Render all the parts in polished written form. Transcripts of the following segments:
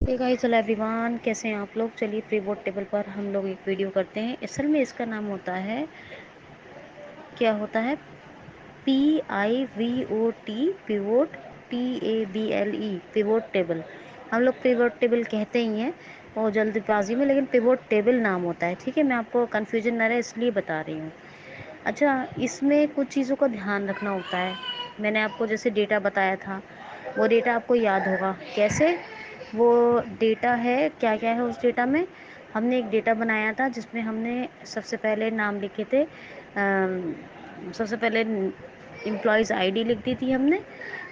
Hey guys hello everyone, कैसे हैं आप लोग। चलिए प्रीबोर्ड टेबल पर हम लोग एक वीडियो करते हैं। असल में इसका नाम होता है, क्या होता है, PIVOT, pivot, TABLE, pivot table. हम लोग पिवोट टेबल कहते ही हैं और जल्दबाजी में, लेकिन पिवोट टेबल नाम होता है। ठीक है, मैं आपको कन्फ्यूजन ना रहे इसलिए बता रही हूँ। अच्छा, इसमें कुछ चीज़ों का ध्यान रखना होता है। मैंने आपको जैसे डेटा बताया था, वो डेटा आपको याद होगा कैसे। वो डेटा है, क्या क्या है उस डेटा में। हमने एक डेटा बनाया था जिसमें हमने सबसे पहले नाम लिखे थे। सबसे पहले एम्प्लॉयज़ आईडी लिख दी थी हमने,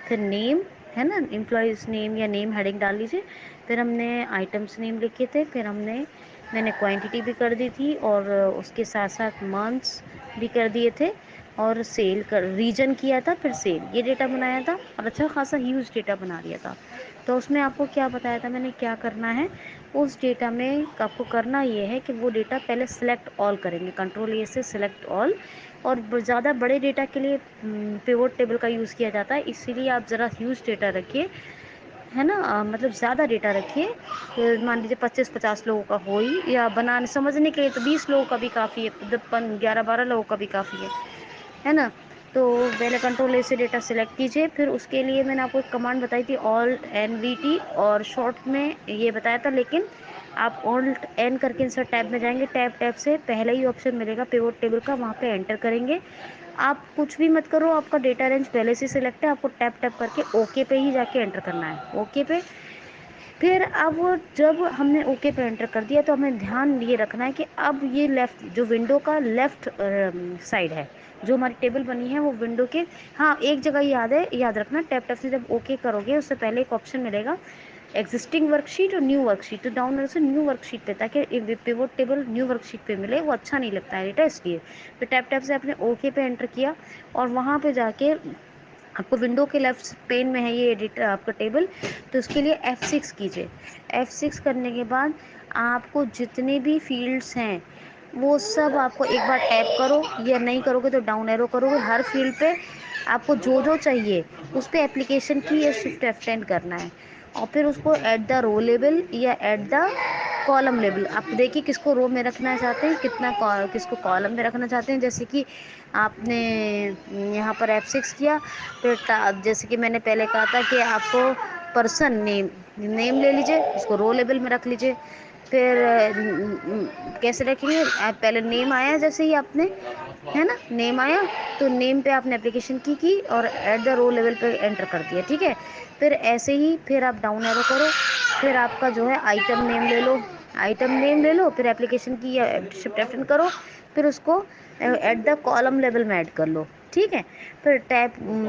फिर नेम, है ना, एम्प्लॉयज़ नेम या नेम हेडिंग डाल लीजिए। फिर हमने आइटम्स नेम लिखे थे, फिर मैंने क्वांटिटी भी कर दी थी और उसके साथ साथ मंथ्स भी कर दिए थे और सेल कर रीजन किया था, फिर सेल, ये डेटा बनाया था और अच्छा खासा ह्यूज डेटा बना दिया था। तो उसमें आपको क्या बताया था मैंने, क्या करना है उस डेटा में। आपको करना ये है कि वो डेटा पहले सेलेक्ट ऑल करेंगे, कंट्रोल ए से सेलेक्ट ऑल। और ज़्यादा बड़े डेटा के लिए पिवोट टेबल का यूज़ किया जाता है, इसीलिए आप ज़रा ह्यूज डेटा रखिए, है ना। मतलब ज़्यादा डेटा रखिए। मान लीजिए 25-50 लोगों का हो ही, या बनाने समझने के लिए तो 20 लोगों का भी काफ़ी है, 11-12 लोगों का भी काफ़ी है ना। तो पहले कंट्रोल ए से डेटा सेलेक्ट कीजिए। फिर उसके लिए मैंने आपको एक कमांड बताई थी, ऑल्ट NVT, और शॉर्ट में ये बताया था। लेकिन आप ऑल्ट N करके इंसर्ट टैब में जाएंगे, टैब से पहला ही ऑप्शन मिलेगा पिवोट टेबल का, वहाँ पे एंटर करेंगे। आप कुछ भी मत करो, आपका डेटा रेंज पहले से सिलेक्ट है, आपको टैप टैप करके ओके पे ही जाके एंटर करना है, ओके पे। फिर अब जब हमने ओके पे एंटर कर दिया तो हमें ध्यान ये रखना है कि अब ये लेफ़्ट, जो विंडो का लेफ़्ट साइड है, जो हमारी टेबल बनी है वो विंडो के, हाँ एक जगह याद है, याद रखना, टैप टैप से जब ओके करोगे उससे पहले एक ऑप्शन मिलेगा एग्जिस्टिंग वर्कशीट और न्यू वर्कशीट। तो डाउन एरो से न्यू वर्कशीट पे, ताकि पिवोट टेबल न्यू वर्कशीट पे मिले, वो अच्छा नहीं लगता है डेटा, इसलिए। फिर टैप टैप से आपने ओके पे एंटर किया और वहाँ पे जाके आपको विंडो के लेफ्ट पेन में है ये एडिटर आपका टेबल, तो उसके लिए F6 कीजिए। F6 करने के बाद आपको जितने भी फील्ड्स हैं वो सब आपको एक बार टैप करो, या नहीं करोगे तो डाउन एरो करोगे, हर फील्ड पे आपको जो जो चाहिए उस पर एप्लीकेशन की या शिफ्ट F10 करना है। और फिर उसको ऐट द रो लेवल या ऐट द कॉलम लेवल, आप देखिए किसको रो में रखना चाहते हैं, किसको कॉलम में रखना चाहते हैं। जैसे कि आपने यहाँ पर F6 किया, फिर जैसे कि मैंने पहले कहा था कि आपको पर्सन नेम ले लीजिए, उसको रो लेवल में रख लीजिए। फिर कैसे रखेंगे, आप पहले नेम आया, जैसे ही आपने, है ना, नेम आया तो नेम पे आपने एप्लीकेशन की और ऐट द रो लेवल पे एंटर कर दिया, ठीक है। फिर ऐसे ही फिर आप डाउन एरो करो, फिर आपका जो है आइटम नेम ले लो, फिर एप्लीकेशन की या शिफ्ट F10 करो, फिर उसको ऐट द कॉलम लेवल में ऐड कर लो, ठीक है। फिर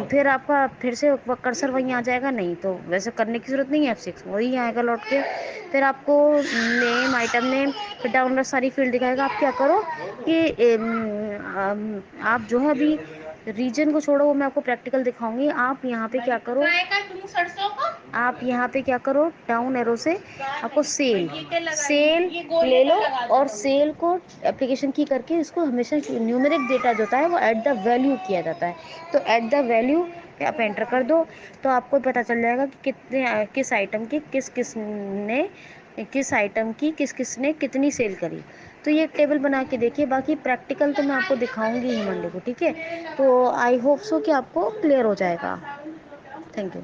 फिर आपका फिर से कर्सर वहीं आ जाएगा, नहीं तो वैसे करने की ज़रूरत नहीं है, F6 वही आएगा लौट के। फिर आपको नेम, आइटम नेम, फिर डाउनलोड सारी फील्ड दिखाएगा। आप क्या करो कि आप जो है अभी रीजन को छोड़ो, वो मैं आपको प्रैक्टिकल दिखाऊंगी। आप यहाँ पे क्या करो, डाउन एरो से आपको सेल ले लो, और सेल को एप्लीकेशन की करके इसको हमेशा न्यूमेरिक डेटा जो होता है वो ऐट द वैल्यू किया जाता है। तो ऐट द वैल्यू पे आप एंटर कर दो, तो आपको पता चल जाएगा कि किस आइटम की किस किस ने कितनी सेल करी। तो ये एक टेबल बना के देखिए, बाकी प्रैक्टिकल तो मैं आपको दिखाऊंगी ही मंडे को, ठीक है। तो आई होप सो कि आपको क्लियर हो जाएगा। Thank you.